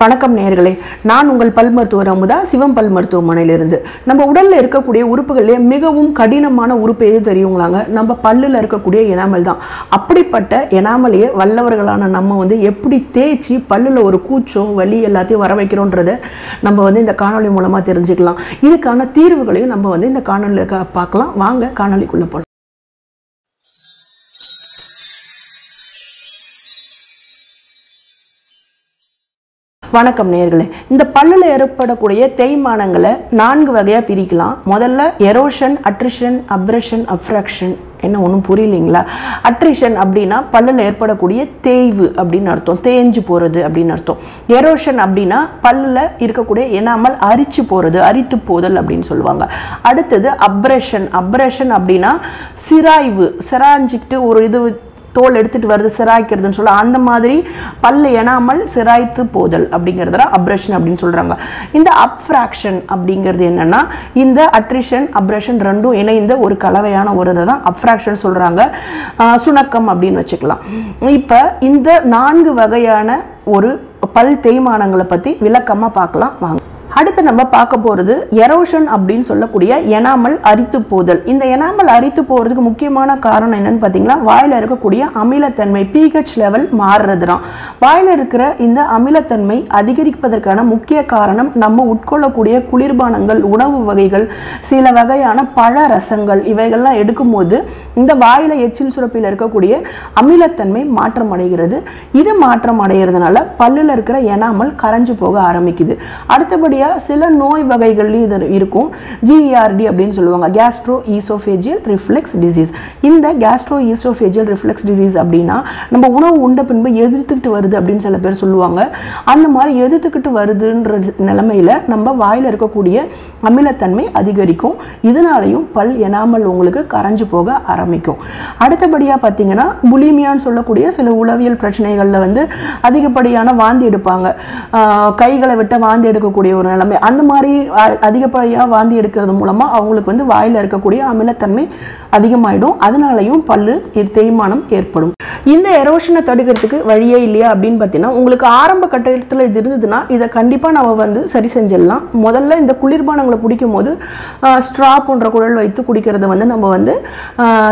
வணக்கம் நேயர்களே, நான் உங்கள் பல் மருத்துவர் அமுதா, சிவம் பல் மருத்துவமனையிலிருந்து. நம்ம உடல்ல இருக்கக்கூடிய உறுப்புகளிலே மிகவும் கடினமான உறுப்பு எது தெரியுங்களாங்க? நம்ம பல்லுல இருக்கக்கூடிய எனாமல் தான். அப்படிப்பட்ட எனாமலையே வல்லவர்களான நம்ம எப்படி தேய்ச்சி பல்லுல ஒரு கூச்சம் வலி எல்லாத்தையும் வர வைக்கிறோன்றதை நம்ம இந்த காணொலி மூலமா தெரிஞ்சுக்கலாம். இதுக்கான தீர்வுகளையும் நம்ம இந்த காணொலியில பார்க்கலாம். வாங்க காணொலிக்குள்ள போகலாம். வணக்கம் நேயர்களே, இந்த பல்லுல ஏற்படக்கூடிய தேய்மானங்களை 4 வகையா பிரிக்கலாம். முதல்ல எரோஷன், அட்ரிஷன், அப்ரஷன், அப்ராக்ஷன். என்ன ஒன்றும் புரியலைங்களா? அட்ரிஷன் அப்படின்னா பல்லில் ஏற்படக்கூடிய தேய்வு அப்படின்னு அர்த்தம், தேஞ்சு போகிறது அப்படின்னு அர்த்தம். எரோஷன் அப்படின்னா பல்லில் இருக்கக்கூடிய எனாமல் அரிச்சு போகிறது, அரித்து போதல் அப்படின்னு சொல்லுவாங்க. அடுத்தது அப்ரஷன். அப்ரஷன் அப்படின்னா சிராய்வு, சிராஞ்சிக்கிட்டு ஒரு இது தோல் எடுத்துட்டு வருது, சிராய்க்கிறதுன்னு சொல்ல, அந்த மாதிரி பல்லு எனாமல் சிராய்த்து போதல் அப்படிங்கிறத அப்ரஷன் அப்படின்னு சொல்றாங்க. இந்த அப்ராக்ஷன் அப்படிங்கிறது என்னன்னா, இந்த அட்ரிஷன் அப்ரஷன் ரெண்டும் இணைந்த ஒரு கலவையான ஒரு இதை தான் அப்ராக்ஷன் சொல்றாங்க. சுணக்கம் அப்படின்னு வச்சுக்கலாம். இப்ப இந்த 4 வகையான ஒரு பல் தேய்மானங்களை பத்தி விளக்கமா பார்க்கலாம் வாங்க. அடுத்து நம்ம பார்க்க போகிறது எரோஷன் அப்படின்னு சொல்லக்கூடிய எனாமல் அரித்து போதல். இந்த எனாமல் அரித்து போகிறதுக்கு முக்கியமான காரணம் என்னன்னு பார்த்தீங்கன்னா, வாயில் இருக்கக்கூடிய அமிலத்தன்மை pH லெவல் மாறுறது தான். வாயில் இருக்கிற இந்த அமிலத்தன்மை அதிகரிப்பதற்கான முக்கிய காரணம் நம்ம உட்கொள்ளக்கூடிய குளிர்பானங்கள், உணவு வகைகள், சில வகையான பழ ரசங்கள் இவைகள்லாம் எடுக்கும்போது இந்த வாயில் எச்சில் சுரப்பில் இருக்கக்கூடிய அமிலத்தன்மை மாற்றம் அடைகிறது. இது மாற்றம் அடைகிறதுனால பல்லில் இருக்கிற எனாமல் கரைஞ்சு போக ஆரம்பிக்குது. அடுத்தபடி சில நோய் வகைகள் இது இருக்கும். GERD அப்படின்னு சொல்லுவாங்க, கேஸ்ட்ரோ ஈசோஃபேஜியல் ரிஃப்ளெக்ஸ் டிசீஸ். இந்த கேஸ்ட்ரோ ஈசோஃபேஜியல் ரிஃப்ளெக்ஸ் டிசீஸ் அப்படின்னா நம்ம உணவு உண்ட பின்பு எதிர்த்துக்கிட்டு வருது அப்படின்னு சில பேர் சொல்லுவாங்க. அந்த மாதிரி எதிர்த்துக்கிட்டு வருதுன்ற நிலைமையில நம்ம வாயில் இருக்கக்கூடிய அமிலத்தன்மை அதிகரிக்கும். இதனாலையும் பல் எனாமல் உங்களுக்கு கரைஞ்சு போக ஆரம்பிக்கும். அடுத்தபடியா பார்த்தீங்கன்னா, புலிமியான்னு சொல்லக்கூடிய சில உளவியல் பிரச்சனைகள்ல அதிகப்படியான வாந்தி எடுப்பாங்க. கைகளை விட்ட வாந்தி எடுக்கக்கூடிய ஒரு நிலைமை. அந்த மாதிரி அதிகப்படியாக வாந்தி எடுக்கிறது மூலமா அவங்களுக்கு வாயில் இருக்கக்கூடிய அமிலத்தன்மை அதிகமாயிடும். அதனாலையும் பல்லு தேய்மானம் ஏற்படும். இந்த எரோஷனை தடுக்கிறதுக்கு வழியே இல்லையா அப்படின்னு பார்த்தீங்கன்னா, உங்களுக்கு ஆரம்ப கட்டத்தில் இது இருந்ததுன்னா இதை கண்டிப்பாக நம்ம சரி செஞ்சிடலாம். முதல்ல இந்த குளிர்பானங்களை குடிக்கும் போது ஸ்ட்ரா போன்ற குழல் வைத்து குடிக்கிறத நம்ம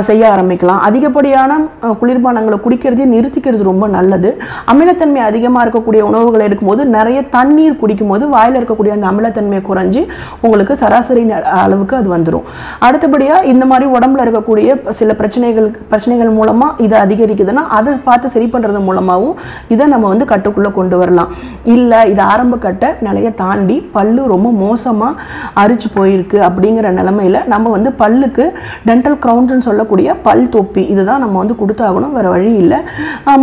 செய்ய ஆரம்பிக்கலாம். அதிகப்படியான குளிர்பானங்களை குடிக்கிறதே நிறுத்திக்கிறது ரொம்ப நல்லது. அமிலத்தன்மை அதிகமாக இருக்கக்கூடிய உணவுகளை எடுக்கும்போது நிறைய தண்ணீர் குடிக்கும் போது வாயில் இருக்கக்கூடிய அந்த அமிலத்தன்மையை குறைஞ்சி உங்களுக்கு சராசரி அளவுக்கு அது வந்துடும். அடுத்தபடியாக இந்த மாதிரி உடம்புல இருக்கக்கூடிய சில பிரச்சனைகள் மூலமாக இதை அதிகரிக்குதுன்னா அதை பார்த்து சரி பண்ணுறது மூலமாகவும் இதை நம்ம கட்டுக்குள்ளே கொண்டு வரலாம். இல்லை இது ஆரம்ப கட்ட நிலையை தாண்டி பல்லு ரொம்ப மோசமாக அரிச்சு போயிருக்கு அப்படிங்கிற நிலைமையில் நம்ம பல்லுக்கு டென்டல் கிரவுன்ஸ்னு சொல்லக்கூடிய பல் தொப்பி இதுதான் நம்ம கொடுத்தாகணும், வேறு வழி இல்லை.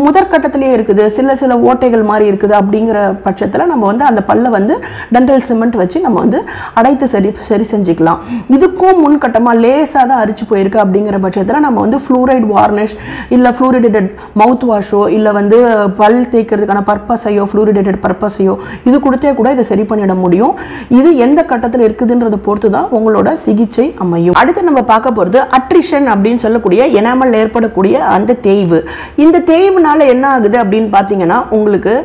முதற்கட்டத்திலே இருக்குது, சில ஓட்டைகள் மாதிரி இருக்குது அப்படிங்கிற பட்சத்தில் நம்ம அந்த பல்லை டென்டல் சிமெண்ட் வச்சு நம்ம அடைத்து சரி செஞ்சுக்கலாம். இதுக்கும் முன்கட்டமாக லேசாக தான் அரிச்சு போயிருக்கு அப்படிங்கிற பட்சத்தில் நம்ம ஃப்ளூரைட் வார்னிஷ் இல்லை ஃப்ளூரிடேட்டட் மவுத் வாஷோ இல்லை பல் தேய்க்கிறதுக்கான பர்பஸையோ ஃப்ளூரிடேட்டட் பர்பஸையோ இது கொடுத்தே கூட இதை சரி பண்ணிட முடியும். இது எந்த கட்டத்தில் இருக்குதுன்றதை பொறுத்து தான் உங்களோட சிகிச்சை அமையும். அடுத்து நம்ம பார்க்க போகிறது அட்ரிஷன் அப்படின்னு சொல்லக்கூடிய எனாமல் ஏற்படக்கூடிய அந்த தேய்வு. இந்த தேய்வுனால என்ன ஆகுது அப்படின்னு பார்த்தீங்கன்னா, உங்களுக்கு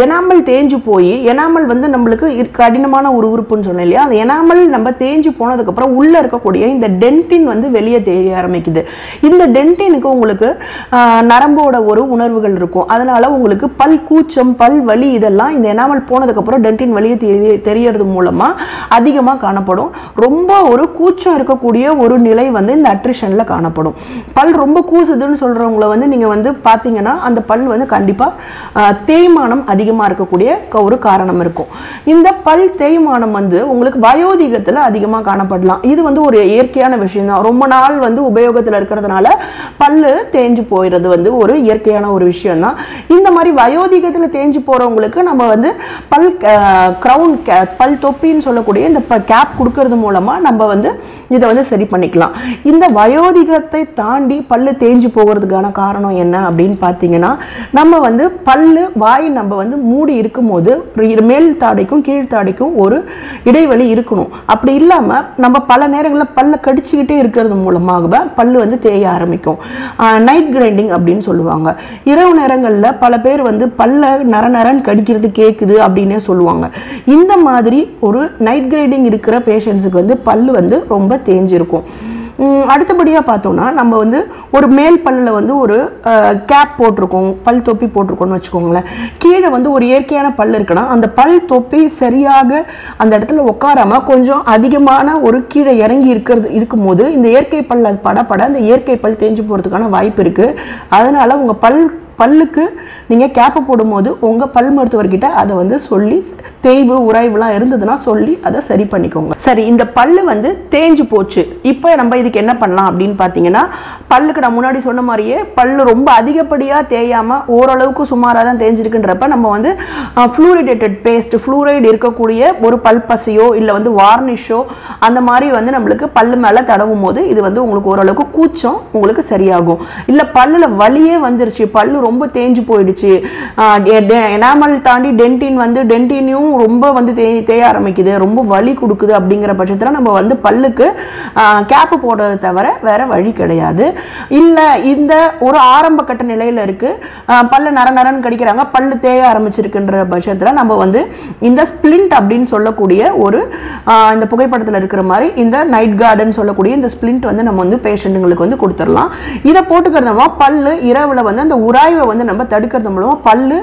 எனாமல் தேஞ்சு போய் எனாமல் நம்மளுக்கு கடினமான ஒரு உறுப்புன்னு சொன்னேன் இல்லையா, அந்த எனாமல் நம்ம தேஞ்சு போனதுக்கப்புறம் உள்ளே இருக்கக்கூடிய இந்த டென்டின் வெளியே தெரிய ஆரம்பிக்குது. இந்த டென்டினுக்கு உங்களுக்கு நரம்போட ஒரு உணர்வுகள் இருக்கும். அதனால உங்களுக்கு பல் கூச்சம், பல் வலி இதெல்லாம் இந்த எனாமல் போனதுக்கப்புறம் டென்டின் வெளியே தெரியறது மூலமா அதிகமாக காணப்படும். ரொம்ப ஒரு கூச்சம் இருக்கக்கூடிய ஒரு நிலை இந்த அட்ரிஷன்ல காணப்படும். பல் ரொம்ப கூசுதுன்னு சொல்றவங்களை நீங்க பார்த்தீங்கன்னா அந்த பல் கண்டிப்பாக தேய்மானம் அதிகமாக இருக்கக்கூடிய ஒரு காரணம் இருக்கும். இந்த பல் தேய்மானம் உங்களுக்கு வயோதிகத்தில் அதிகமாக காணப்படலாம். இது ஒரு இயற்கையான விஷயம் தான். ரொம்ப நாள் உபயோகத்தில் இருக்கிறதுனால பல்லு தேஞ்சு போயிடுறது ஒரு இயற்கையான ஒரு விஷயம் தான். இந்த மாதிரி வயோதிகத்தில் தேஞ்சு போறவங்களுக்கு நம்ம பல் கிரவுன் பல் தொப்பின்னு சொல்லக்கூடிய இந்த கேப் கொடுக்கறது மூலமா நம்ம இதை சரி பண்ணிக்கலாம். இந்த வயோதிகத்தை தாண்டி பல்லு தேஞ்சு போகிறதுக்கான காரணம் என்ன அப்படின்னு பார்த்தீங்கன்னா, நம்ம பல்லு வாய் நம்ம மூடி இருக்கும்போது மேல் தாடைக்கும் கீழ் தாடைக்கும் வரைக்கும் ஒரு இடைவெளி இருக்கணும். அப்படி இல்லாமல் நம்ம பல நேரங்களில் பல்ல கடிச்சிக்கிட்டே இருக்கிறது மூலமாக பல்லு வந்து தேய ஆரம்பிக்கும். நைட் கிரைண்டிங் அப்படின்னு சொல்லுவாங்க. இரவு நேரங்களில் பல பேர் வந்து பல்ல நரநரன்னு கடிக்கிறது கேட்குது அப்படின்னே சொல்லுவாங்க. இந்த மாதிரி ஒரு நைட் கிரைண்டிங் இருக்கிற பேஷண்ட்ஸுக்கு வந்து பல்லு வந்து ரொம்ப தேஞ்சிருக்கும். அடுத்தபடியாக பார்த்தோம்னா நம்ம வந்து ஒரு மேல் பல்லில் வந்து ஒரு கேப் போட்டிருக்கோம், பல் தொப்பி போட்டிருக்கோம்னு வச்சுக்கோங்களேன். கீழே வந்து ஒரு இயற்கையான பல் இருக்குன்னா அந்த பல் தொப்பி சரியாக அந்த இடத்துல உட்காராம கொஞ்சம் அதிகமான ஒரு கீழே இறங்கி இருக்கும்போது இந்த இயற்கை பல் அது படப்பட அந்த இயற்கை பல் தேஞ்சு போகிறதுக்கான வாய்ப்பு இருக்குது. அதனால் உங்கள் பல்லுக்கு நீங்கள் கேப்பை போடும்போது உங்கள் பல் மருத்துவர்கிட்ட அதை வந்து சொல்லி தேய்வு உராய்வுலாம் இருந்ததுன்னா சொல்லி அதை சரி பண்ணிக்கோங்க. சரி, இந்த பல்லு வந்து தேஞ்சு போச்சு, இப்போ நம்ம இதுக்கு என்ன பண்ணலாம் அப்படின்னு பார்த்தீங்கன்னா, பல்லுக்கு நான் முன்னாடி சொன்ன மாதிரியே பல்லு ரொம்ப அதிகப்படியாக தேயாமல் ஓரளவுக்கு சுமாராக தான் தேஞ்சிருக்குன்றப்ப நம்ம வந்து ஃப்ளூரிடேட்டட் பேஸ்ட், ஃப்ளூரைடு இருக்கக்கூடிய ஒரு பல் பசையோ இல்லை வந்து வார்னிஷோ அந்த மாதிரி வந்து நம்மளுக்கு பல்லு மேலே தடவும் போது இது வந்து உங்களுக்கு ஓரளவுக்கு கூச்சம் உங்களுக்கு சரியாகும். இல்லை பல்லில் வலியே வந்துருச்சு, பல்லு ரொம்ப தேஞ்சு போயிடுச்சு, எனாமல் தாண்டி டென்டினியும் ரொம்ப வந்து தேய ஆரம்பிக்குது, ரொம்ப வலி கொடுக்குது அப்படிங்கிற பட்சத்தில் நம்ம வந்து பல்லுக்கு கேப்பு போடுறதை தவிர வேற வழி கிடையாது. இல்லை இந்த ஒரு ஆரம்ப கட்ட நிலையில் இருக்கு, பல்லு நரன்னு கடிக்கிறாங்க, பல்லு தேய ஆரம்பிச்சிருக்குன்ற பட்சத்தில் நம்ம வந்து இந்த ஸ்பிளிண்ட் அப்படின்னு சொல்லக்கூடிய ஒரு இந்த புகைப்படத்தில் இருக்கிற மாதிரி இந்த நைட் கார்டன் சொல்லக்கூடிய இந்த ஸ்பிளிண்ட் வந்து நம்ம வந்து பேஷண்ட்டுங்களுக்கு வந்து கொடுத்துடலாம். இதை போட்டுக்கிறதுமா பல்லு இரவில் வந்து அந்த உராய்வை வந்து நம்ம தடுக்கிறது மூலமாக பல்லு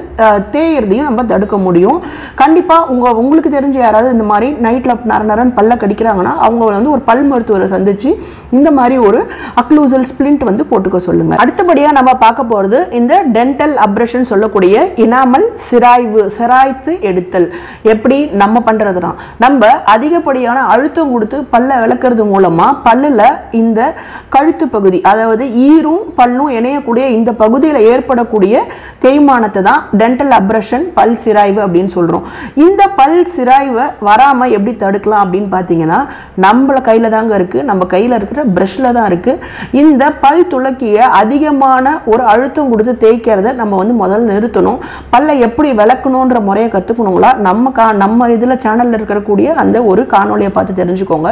தேயறதையும் நம்ம தடுக்க முடியும். கண்டிப்பாக உங்களுக்கு தெரிஞ்ச யாராவது இந்த மாதிரி நைட்டில் நரன்னு பல்ல கடிக்கிறாங்கன்னா அவங்க வந்து ஒரு பல் மருத்துவரை சந்திச்சு இந்த மாதிரி ஒரு அக்ளூசல் ஸ்பிளிண்ட் வந்து போட்டுக்க சொல்லுங்க. அடுத்தபடியாக நம்ம பார்க்க போகிறது இந்த டென்டல் அப்ரேஷன் சொல்லக்கூடிய எனாமல் சிராய்த்து எடுத்தல். எப்படி நம்ம பண்ணுறதுனா, நம்ம அதிகப்படியான அழுத்தம் கொடுத்து பல்ல விளக்குறது மூலமாக பல்லில் இந்த கழுத்து பகுதி, அதாவது ஈரும் பல்லும் இணையக்கூடிய இந்த பகுதியில் ஏற்படக்கூடிய தேய்மானத்தை தான் டென்டல் அப்ரேஷன், பல் சிராய்வு அப்படின்னு சொல்கிறோம். இந்த பல் சிராய்வை வராமல் எப்படி தடுக்கலாம் அப்படின்னு பார்த்தீங்கன்னா, நம்மள கையில் தாங்க இருக்குது, நம்ம கையில் இருக்கிற ப்ரஷ்ல தான் இருக்குது. இந்த பல் துளக்கியை அதிகமான ஒரு அழுத்தம் கொடுத்து தேய்க்கிறத நம்ம வந்து முதல்ல நிறுத்தணும். பல்லை எப்படி விளக்கணுன்ற முறையை கற்றுக்கணுங்களா, நம்ம இதில் சேனலில் இருக்கக்கூடிய அந்த ஒரு காணொலியை பார்த்து தெரிஞ்சுக்கோங்க.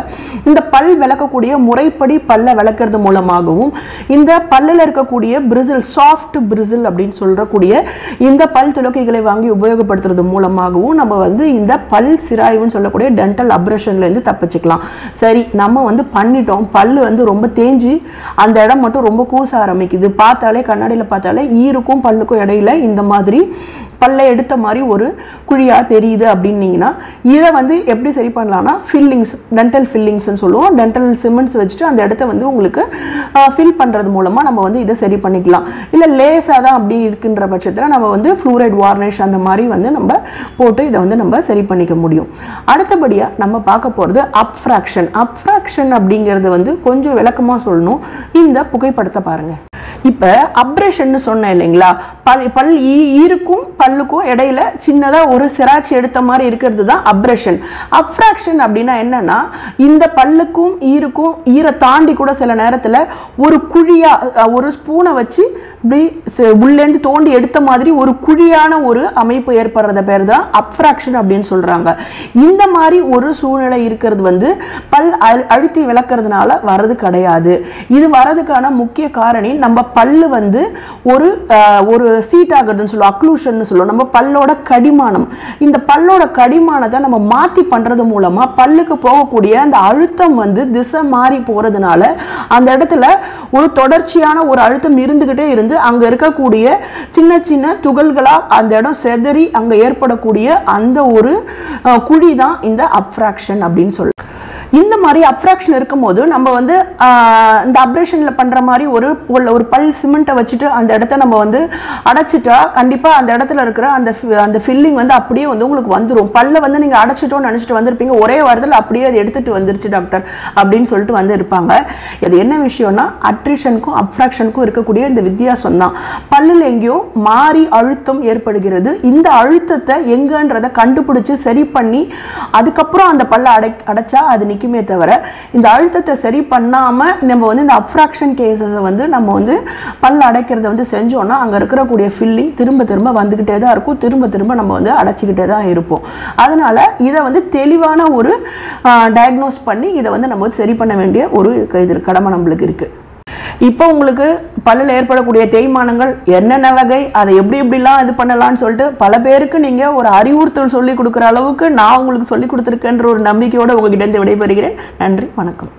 இந்த பல் விளக்கக்கூடிய முறைப்படி பல்லை விளக்குறது மூலமாகவும் இந்த பல்லில் இருக்கக்கூடிய பிரிசில், சாஃப்ட் பிரிசில் அப்படின்னு சொல்லக்கூடிய இந்த பல் துளக்கிகளை வாங்கி உபயோகப்படுத்துறது மூலமாகவும் நம்ம வந்து இந்த பல் சிராய்வுன்னு சொல்லக்கூடிய டென்டல் அப்ரேஷன்லேருந்து தப்பிச்சுக்கலாம். சரி, நம்ம வந்து பண்ணிட்டோம், பல்லு வந்து ரொம்ப தேஞ்சு அந்த இடம் மட்டும் ரொம்ப கூச ஆரம்பிக்குது, பார்த்தாலே கண்ணாடியில் பார்த்தாலே ஈருக்கும் பல்லுக்கும் இடையில இந்த மாதிரி பல்லை எடுத்த மாதிரி ஒரு குழியாக தெரியுது அப்படின்னீங்கன்னா இதை வந்து எப்படி சரி பண்ணலாம்னா, ஃபில்லிங்ஸ், டென்டல் ஃபில்லிங்ஸ்ன்னு சொல்லுவோம். டென்டல் சிமெண்ட்ஸ் வச்சுட்டு அந்த இடத்த வந்து உங்களுக்கு ஃபில் பண்ணுறது மூலமாக நம்ம வந்து இதை சரி பண்ணிக்கலாம். இல்லை லேசாக தான் அப்படி இருக்குன்ற பட்சத்தில் நம்ம வந்து ஃப்ளூரைட் வார்னிஷ் அந்த மாதிரி வந்து நம்ம போட்டு இதை வந்து நம்ம சரி பண்ணிக்க முடியும். அடுத்தபடியாக நம்ம பார்க்க போகிறது அப்ஃப்ராக்ஷன். அப்ஃப்ராக்ஷன் அப்படிங்கிறது வந்து கொஞ்சம் விளக்கமாக சொல்லணும். இந்த புகைப்படத்தை பாருங்கள். இப்போ அப்ரேஷன் சொன்னேன் இல்லைங்களா, பல் ஈருக்கும் பல்லுக்கும் இடையில சின்னதாக ஒரு சிராச்சி எடுத்த மாதிரி இருக்கிறது தான் அப்ரேஷன். அப்ஃப்ராக்ஷன் அப்படின்னா என்னன்னா, இந்த பல்லுக்கும் ஈருக்கும் ஈரை தாண்டி கூட சில நேரத்தில் ஒரு குழியா ஒரு ஸ்பூனை வச்சு இப்படி உள்ளேந்து தோண்டி எடுத்த மாதிரி ஒரு குழியான ஒரு அமைப்பு ஏற்படுறத பேர் தான் அப்ஃப்ராக்ஷன் அப்படின்னு சொல்றாங்க. இந்த மாதிரி ஒரு சூழ்நிலை இருக்கிறது வந்து பல் அழுத்தி விளக்குறதுனால வரது கிடையாது. இது வரதுக்கான முக்கிய காரணி நம்ம பல்லு வந்து ஒரு சீட் ஆகுறதுன்னு சொல்லுவோம், அக்ளூஷன் சொல்லுவோம். நம்ம பல்லோட கடிமானம், இந்த பல்லோட கடிமானத்தை நம்ம மாற்றி பண்றது மூலமா பல்லுக்கு போகக்கூடிய அந்த அழுத்தம் வந்து திசை மாறி போறதுனால அந்த இடத்துல ஒரு தொடர்ச்சியான ஒரு அழுத்தம் இருந்துகிட்டே இருந்து அங்க இருக்கக்கூடிய சின்ன சின்ன துகள்களா அந்த இடம் செதறி அங்க ஏற்படக்கூடிய அந்த ஒரு குழி தான் இந்த அப்ஃப்ராக்ஷன் அப்படின்னு சொல்றோம். இந்த மாதிரி அப்ஃப்ராக்ஷன் இருக்கும்போது நம்ம வந்து இந்த அப்ரேஷனில் பண்ணுற மாதிரி ஒரு பல் சிமெண்ட்டை வச்சுட்டு அந்த இடத்த நம்ம வந்து அடைச்சிட்டா கண்டிப்பாக அந்த இடத்துல இருக்கிற அந்த ஃபில்லிங் வந்து அப்படியே வந்து உங்களுக்கு வந்துடும். பல்ல வந்து நீங்கள் அடைச்சிட்டோன்னு நினச்சிட்டு வந்திருப்பீங்க, ஒரே வாரத்தில் அப்படியே அதை எடுத்துகிட்டு வந்துருச்சு டாக்டர் அப்படின்னு சொல்லிட்டு வந்து இருப்பாங்க. இது என்ன விஷயம்னா, அட்ரிஷனுக்கும் அப்ஃப்ராக்ஷனுக்கும் இருக்கக்கூடிய இந்த வித்தியாசம் தான். பல்லில் எங்கேயோ மாறி அழுத்தம் ஏற்படுகிறது. இந்த அழுத்தத்தை எங்கன்றதை கண்டுபிடிச்சு சரி பண்ணி அதுக்கப்புறம் அந்த பல்லை அடைச்சா அது நிற்குமே தவிர இந்த அழுத்தத்தை சரி பண்ணாமல் நம்ம வந்து இந்த அப்ராக்ஷன் கேசஸை வந்து நம்ம வந்து பல் அடைக்கிறத வந்து செஞ்சோன்னா அங்கே இருக்கக்கூடிய ஃபில்லிங் திரும்ப திரும்ப வந்துக்கிட்டே தான் இருக்கும், திரும்ப திரும்ப நம்ம வந்து அடைச்சிக்கிட்டே தான் இருப்போம். அதனால் இதை வந்து தெளிவான ஒரு டயக்னோஸ் பண்ணி இதை வந்து நம்ம சரி பண்ண வேண்டிய ஒரு இது கடமை நம்மளுக்கு இருக்குது. இப்போ உங்களுக்கு பல்லில் ஏற்படக்கூடிய தேய்மானங்கள் என்னென்ன வகை, அதை எப்படிலாம் இது பண்ணலான்னு சொல்லிட்டு பல பேருக்கு நீங்கள் ஒரு அறிவுறுத்தல் சொல்லி கொடுக்குற அளவுக்கு நான் உங்களுக்கு சொல்லி கொடுத்துருக்கேன்ற ஒரு நம்பிக்கையோடு உங்ககிட்ட இருந்து விடைபெறுகிறேன். நன்றி, வணக்கம்.